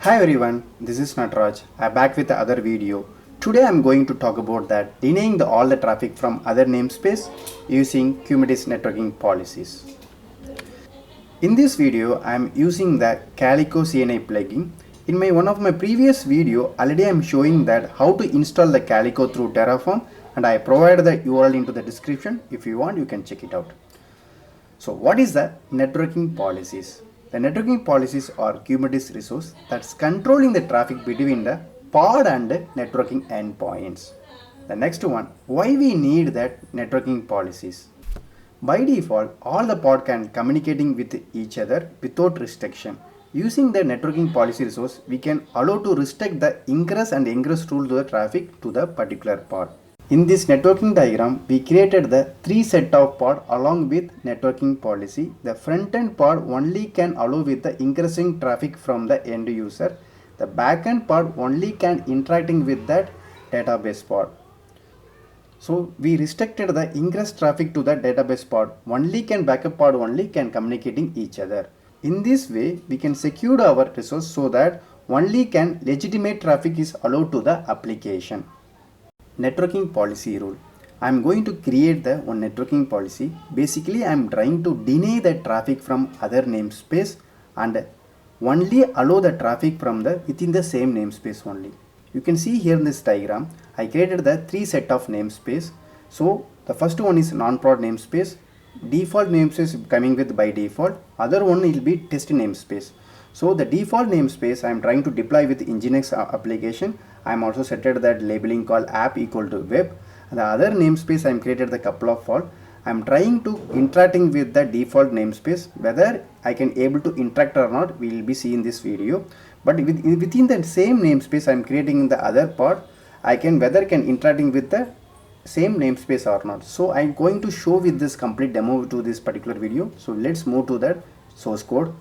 Hi everyone, this is Nataraj. I'm back with the other video. Today I'm going to talk about that denying all the traffic from other namespace using Kubernetes networking policies. In this video, I'm using the Calico CNI plugin. In one of my previous video, already I'm showing that how to install the Calico through Terraform, and I provided the URL into the description. If you want, you can check it out. So what is the networking policies? The networking policies are Kubernetes resource that's controlling the traffic between the pod and networking endpoints. The next one, why we need that networking policies? By default, all the pod can communicating with each other without restriction. Using the networking policy resource, we can allow to restrict the ingress and egress rule to the traffic to the particular pod. In this networking diagram, we created the three set of pod along with networking policy. The front end pod only can allow with the ingressing traffic from the end user. The back end pod only can interacting with that database pod. So we restricted the ingress traffic to the database pod. Only can backup pod only can communicating each other. In this way, we can secure our resource so that only can legitimate traffic is allowed to the application. Networking policy rule. I am going to create the one networking policy. Basically, I am trying to deny the traffic from other namespace and only allow the traffic from the within the same namespace only. You can see here in this diagram, I created the three set of namespace. So the first one is non-prod namespace. Default namespace coming with by default. Other one will be test namespace. So the default namespace I am trying to deploy with Nginx application. I am also set that labeling called app equal to web. The other namespace I am created the couple of all. I am trying to interacting with the default namespace. Whether I can able to interact or not, we will be seeing this video. But within the same namespace I am creating the other part, I can whether can interacting with the same namespace or not. So I am going to show with this complete demo to this particular video. So let's move to that source code.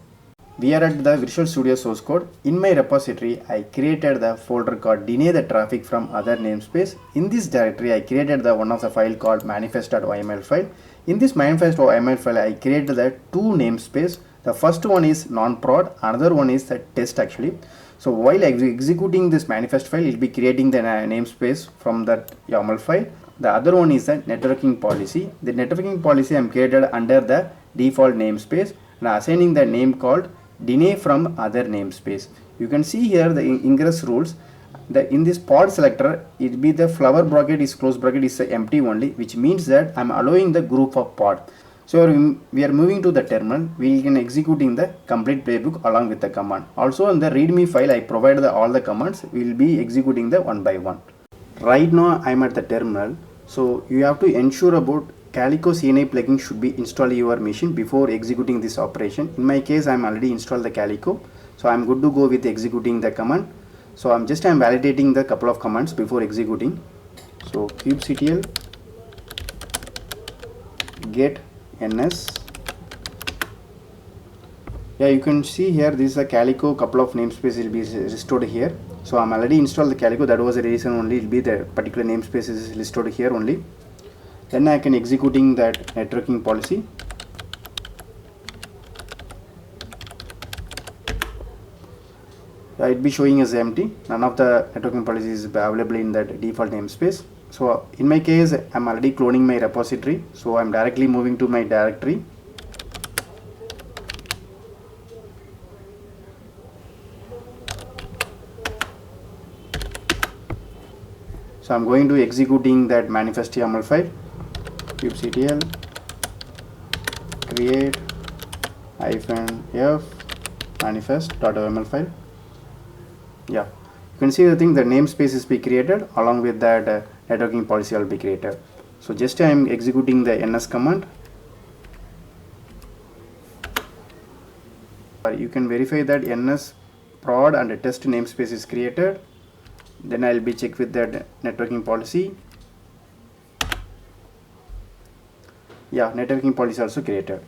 We are at the Visual Studio source code. In my repository, I created the folder called deny the traffic from other namespace. In this directory, I created the one of the file called manifest.yml file. In this manifest.yml file, I created the two namespace. The first one is non-prod, another one is the test actually. So while executing this manifest file, it will be creating the namespace from that YAML file. The other one is the networking policy. The networking policy I am created under the default namespace and assigning the name called deny from other namespace. You can see here the ingress rules. In this pod selector, it be the flower bracket is close bracket is empty only, which means that I am allowing the group of pod. So we are moving to the terminal. We can executing the complete playbook along with the command. Also in the readme file, I provided all the commands. We will be executing the one by one. Right now I am at the terminal. So you have to ensure about Calico CNI plugin should be installed in your machine before executing this operation. In my case, I am already installed the Calico, so I am good to go with executing the command. So I am validating the couple of commands before executing. So kubectl get ns. Yeah, you can see here this is a Calico, couple of namespace will be restored here. So I am already installed the Calico, that was the reason only it will be the particular namespace is listed here only. Then I can executing that networking policy. It be showing as empty. None of the networking policy is available in that default namespace. So in my case, I'm already cloning my repository. So I'm directly moving to my directory. So I'm going to executing that manifest YAML file. kubectl create -f manifest.yml file. Yeah, you can see the thing, the namespace is be created along with that networking policy will be created. So just I am executing the ns command. You can verify that ns prod and test namespace is created. Then I will be check with that networking policy. Yeah, networking policy also created.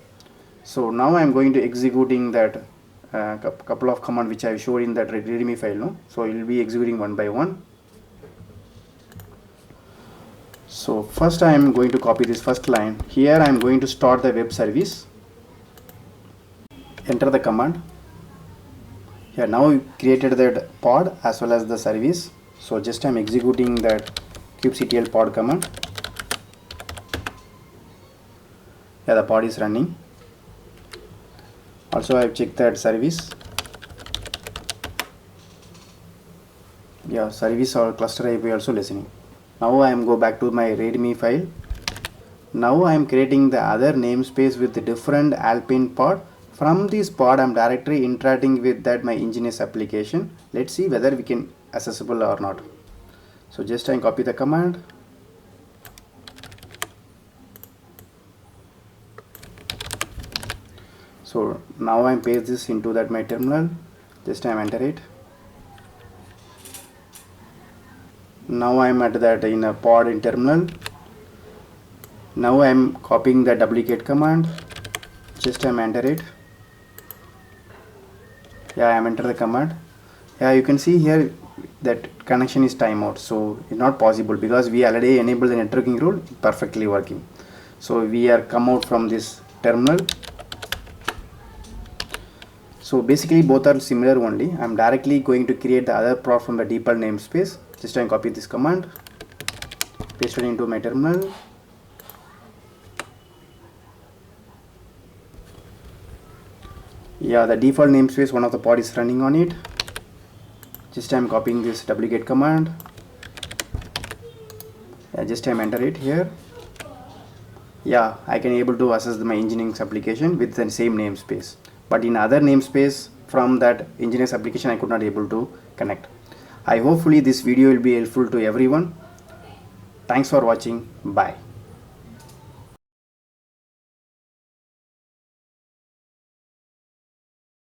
So now I am going to executing that couple of command which I showed in that readme file. No, so it will be executing one by one. So first I am going to copy this first line. Here I am going to start the web service. Enter the command. Yeah, now we created that pod as well as the service. So just I'm executing that kubectl pod command. Yeah, the pod is running. Also I've checked that service. Yeah, service or cluster IP also listening. Now I am go back to my readme file. Now I am creating the other namespace with the different Alpine pod. From this pod I am directly interacting with that my Nginx application. Let's see whether we can accessible or not. So just I copy the command. So now I paste this into that my terminal. Just I enter it. Now I am at that in a pod in terminal. Now I am copying the duplicate command. Just I am enter it. Yeah, I am enter the command. Yeah, you can see here that connection is timeout, so it's not possible because we already enabled the networking rule perfectly working. So we are come out from this terminal. So basically both are similar only. I'm directly going to create the other prod from the default namespace. Just try and copy this command, paste it into my terminal. Yeah, the default namespace, one of the pod is running on it. Just I'm copying this duplicate command. Yeah, just I'm enter it here. Yeah, I can able to access my Nginx application with the same namespace. But in other namespace from that Nginx application I could not able to connect. I hopefully this video will be helpful to everyone. Thanks for watching. Bye.